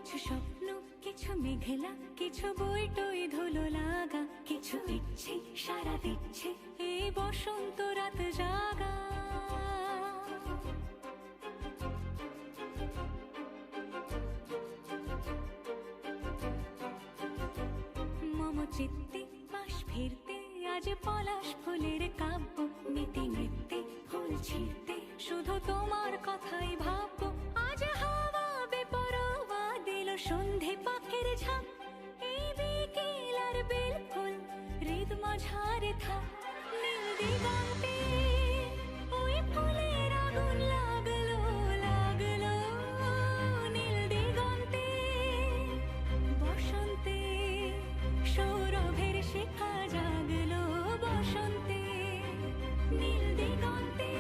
কিছু স্বপ্ন, কিছু মেঘলা, কিছু বই টই ধুলো লাগা, কিছু ইচ্ছে সারা দিচ্ছে এই বসন্ত রাত জাগা। মম চিত্তে পাশ ফিরতে আজ পলাশ ফুলের কাব্য, নীতি নৃত্যে ফুল ছিঁড়তে শুধু তোমার কথাই ভাববো। আজ হাওয়া বেপরোয়া দিল সন্ধে পাখির ঝাঁক, এই বিকেল আর বেল ফুল হৃদ মাঝারে থাক। নীল দিগন্তে ওই ফুলের আগুন লাগলো লাগলো, নীল দিগন্তে বসন্তে সৌরভের শিখা জাগলো, বসন্তে নীল দিগন্তে।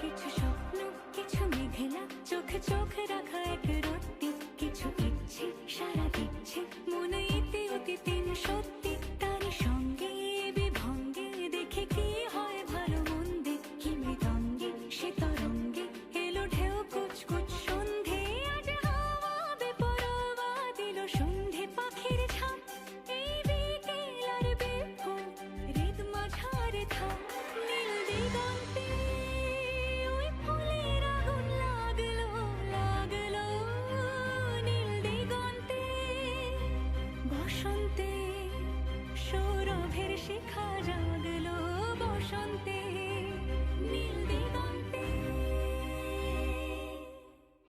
কিছু স্বপ্ন, কিছু মেঘলা, চোখে চোখ রাখা এক রত্তি, কিছু ইচ্ছে সারা দিচ্ছে মনে ইতি অতি তিন সত্যি।